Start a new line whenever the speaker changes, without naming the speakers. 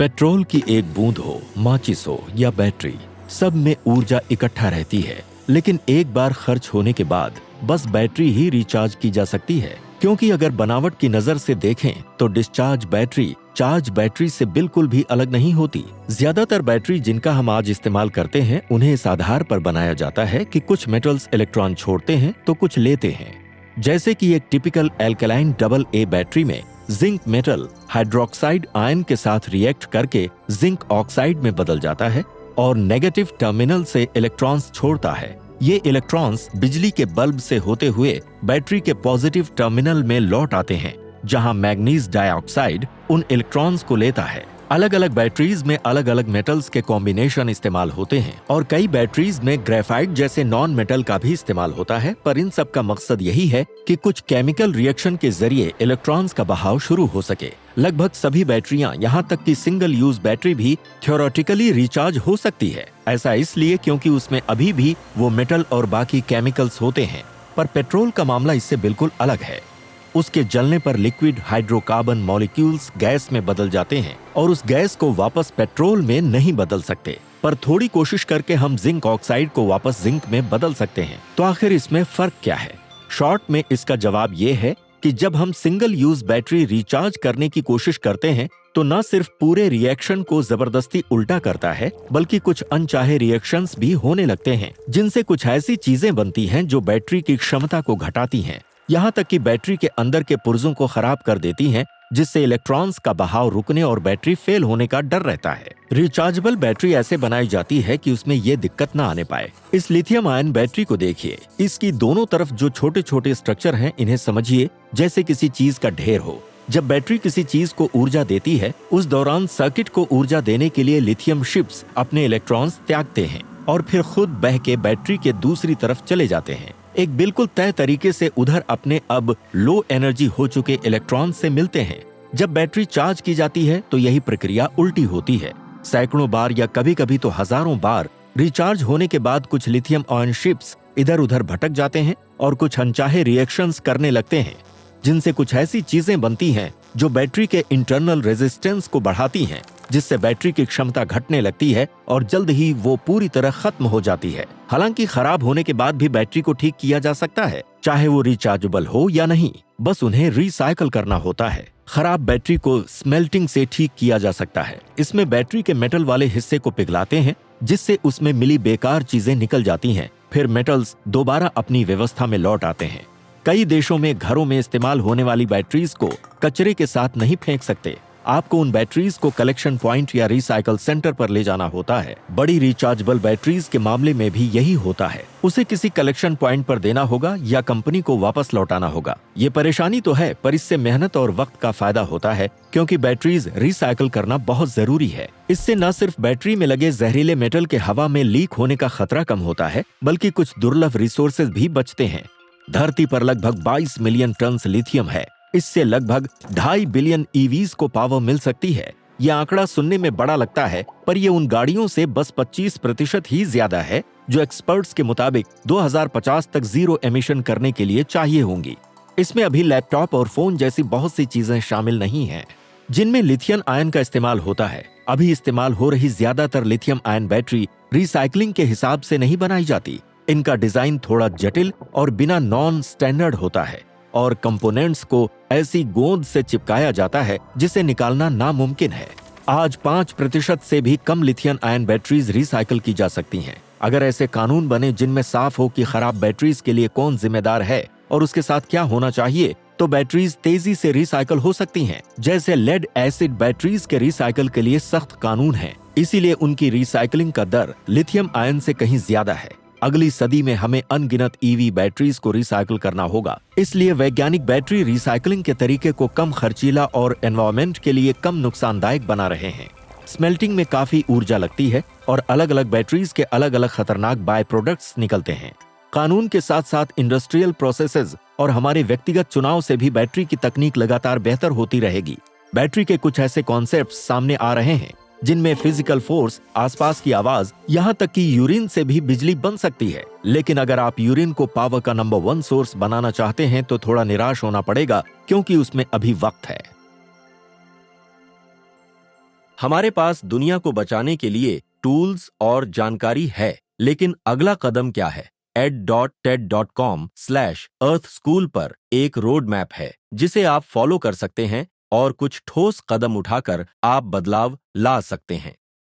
Petrol की एक बूंद हो, माचिस हो या बैटरी, सब में ऊर्जा इकट्ठा रहती है, लेकिन एक बार खर्च होने के बाद बस बैटरी ही रिचार्ज की जा सकती है। क्योंकि अगर बनावट की नजर से देखें तो डिस्चार्ज बैटरी चार्ज बैटरी से बिल्कुल भी अलग नहीं होती। ज्यादातर बैटरी जिनका हम आज इस्तेमाल करते हैं उन्हें इस आधार पर बनाया जाता है कि कुछ मेटल्स इलेक्ट्रॉन छोड़ते हैं तो कुछ लेते हैं। जैसे कि एक typical alkaline double A battery में जिंक मेटल हाइड्रोक्साइड आयन के साथ रिएक्ट करके जिंक ऑक्साइड में बदल जाता है और नेगेटिव टर्मिनल से इलेक्ट्रॉन्स छोड़ता है। ये इलेक्ट्रॉन्स बिजली के बल्ब से होते हुए बैटरी के पॉजिटिव टर्मिनल में लौट आते हैं, जहां मैग्नीज डाइऑक्साइड उन इलेक्ट्रॉन्स को लेता है। अलग अलग बैटरीज में अलग अलग मेटल्स के कॉम्बिनेशन इस्तेमाल होते हैं और कई बैटरीज में ग्रेफाइट जैसे नॉन मेटल का भी इस्तेमाल होता है, पर इन सब का मकसद यही है कि कुछ केमिकल रिएक्शन के जरिए इलेक्ट्रॉन्स का बहाव शुरू हो सके। लगभग सभी बैटरियां, यहाँ तक कि सिंगल यूज बैटरी भी थ्योरेटिकली रिचार्ज हो सकती है। ऐसा इसलिए क्योंकि उसमें अभी भी वो मेटल और बाकी केमिकल्स होते हैं। पर पेट्रोल का मामला इससे बिल्कुल अलग है। उसके जलने पर लिक्विड हाइड्रोकार्बन मॉलिक्यूल्स गैस में बदल जाते हैं और उस गैस को वापस पेट्रोल में नहीं बदल सकते, पर थोड़ी कोशिश करके हम जिंक ऑक्साइड को वापस जिंक में बदल सकते हैं। तो आखिर इसमें फर्क क्या है? शॉर्ट में इसका जवाब ये है कि जब हम सिंगल यूज बैटरी रिचार्ज करने की कोशिश करते हैं तो न सिर्फ पूरे रिएक्शन को जबरदस्ती उल्टा करता है, बल्कि कुछ अनचाहे रिएक्शंस भी होने लगते हैं, जिनसे कुछ ऐसी चीजें बनती हैं जो बैटरी की क्षमता को घटाती हैं। यहाँ तक कि बैटरी के अंदर के पुर्जों को खराब कर देती हैं, जिससे इलेक्ट्रॉन्स का बहाव रुकने और बैटरी फेल होने का डर रहता है। रिचार्जेबल बैटरी ऐसे बनाई जाती है कि उसमें ये दिक्कत न आने पाए। इस लिथियम आयन बैटरी को देखिए, इसकी दोनों तरफ जो छोटे छोटे स्ट्रक्चर हैं, इन्हें समझिए जैसे किसी चीज का ढेर हो। जब बैटरी किसी चीज को ऊर्जा देती है, उस दौरान सर्किट को ऊर्जा देने के लिए लिथियम शिप्स अपने इलेक्ट्रॉन्स त्यागते हैं और फिर खुद बह के बैटरी के दूसरी तरफ चले जाते हैं। एक बिल्कुल तय तरीके से उधर अपने अब लो एनर्जी हो चुके इलेक्ट्रॉन से मिलते हैं। जब बैटरी चार्ज की जाती है तो यही प्रक्रिया उल्टी होती है। सैकड़ों बार या कभी कभी तो हजारों बार रिचार्ज होने के बाद कुछ लिथियम आयन शिप्स इधर उधर भटक जाते हैं और कुछ अनचाहे रिएक्शंस करने लगते हैं, जिनसे कुछ ऐसी चीजें बनती हैं जो बैटरी के इंटरनल रेजिस्टेंस को बढ़ाती हैं, जिससे बैटरी की क्षमता घटने लगती है और जल्द ही वो पूरी तरह खत्म हो जाती है। हालांकि खराब होने के बाद भी बैटरी को ठीक किया जा सकता है, चाहे वो रिचार्जेबल हो या नहीं, बस उन्हें रिसाइकल करना होता है। खराब बैटरी को स्मेल्टिंग से ठीक किया जा सकता है। इसमें बैटरी के मेटल वाले हिस्से को पिघलाते हैं, जिससे उसमें मिली बेकार चीजें निकल जाती हैं। फिर मेटल्स दोबारा अपनी व्यवस्था में लौट आते हैं। कई देशों में घरों में इस्तेमाल होने वाली बैटरीज को कचरे के साथ नहीं फेंक सकते। आपको उन बैटरीज को कलेक्शन पॉइंट या रिसाइकल सेंटर पर ले जाना होता है। बड़ी रिचार्जेबल बैटरीज के मामले में भी यही होता है। उसे किसी कलेक्शन पॉइंट पर देना होगा या कंपनी को वापस लौटाना होगा। ये परेशानी तो है, पर इससे मेहनत और वक्त का फायदा होता है, क्योंकि बैटरीज रिसाइकल करना बहुत जरूरी है। इससे न सिर्फ बैटरी में लगे जहरीले मेटल के हवा में लीक होने का खतरा कम होता है, बल्कि कुछ दुर्लभ रिसोर्सेज भी बचते हैं। धरती पर लगभग 22 मिलियन टन लिथियम है। इससे लगभग 2.5 बिलियन ईवीज को पावर मिल सकती है। यह आंकड़ा सुनने में बड़ा लगता है, पर यह उन गाड़ियों से बस 25% ही ज्यादा है जो एक्सपर्ट्स के मुताबिक 2050 तक जीरो एमिशन करने के लिए चाहिए होंगी। इसमें अभी लैपटॉप और फोन जैसी बहुत सी चीजें शामिल नहीं हैं, जिनमें लिथियम आयन का इस्तेमाल होता है। अभी इस्तेमाल हो रही ज्यादातर लिथियम आयन बैटरी रिसाइकलिंग के हिसाब से नहीं बनाई जाती। इनका डिजाइन थोड़ा जटिल और बिना नॉन स्टैंडर्ड होता है और कंपोनेंट्स को ऐसी गोंद से चिपकाया जाता है जिसे निकालना नामुमकिन है। आज 5% से भी कम लिथियम आयन बैटरीज रिसाइकल की जा सकती हैं। अगर ऐसे कानून बने जिनमें साफ हो कि खराब बैटरीज के लिए कौन जिम्मेदार है और उसके साथ क्या होना चाहिए, तो बैटरीज तेजी से रिसाइकल हो सकती हैं। जैसे लेड एसिड बैटरीज के रिसाइकल के लिए सख्त कानून है, इसीलिए उनकी रिसाइकलिंग का दर लिथियम आयन से कहीं ज्यादा है। अगली सदी में हमें अनगिनत ईवी बैटरीज को रिसाइकल करना होगा। इसलिए वैज्ञानिक बैटरी रिसाइकलिंग के तरीके को कम खर्चीला और एनवायरनमेंट के लिए कम नुकसानदायक बना रहे हैं। स्मेल्टिंग में काफी ऊर्जा लगती है और अलग अलग बैटरीज के अलग अलग खतरनाक बाय प्रोडक्ट्स निकलते हैं। कानून के साथ साथ इंडस्ट्रियल प्रोसेसेस और हमारे व्यक्तिगत चुनाव से भी बैटरी की तकनीक लगातार बेहतर होती रहेगी। बैटरी के कुछ ऐसे कॉन्सेप्ट सामने आ रहे हैं जिनमें फिजिकल फोर्स, आसपास की आवाज, यहाँ तक कि यूरिन से भी बिजली बन सकती है। लेकिन अगर आप यूरिन को पावर का नंबर 1 सोर्स बनाना चाहते हैं तो थोड़ा निराश होना पड़ेगा, क्योंकि उसमें अभी वक्त है। हमारे पास दुनिया को बचाने के लिए टूल्स और जानकारी है, लेकिन अगला कदम क्या है? ed.ted.com/earthschool पर एक रोड मैप है जिसे आप फॉलो कर सकते हैं और कुछ ठोस कदम उठाकर आप बदलाव ला सकते हैं।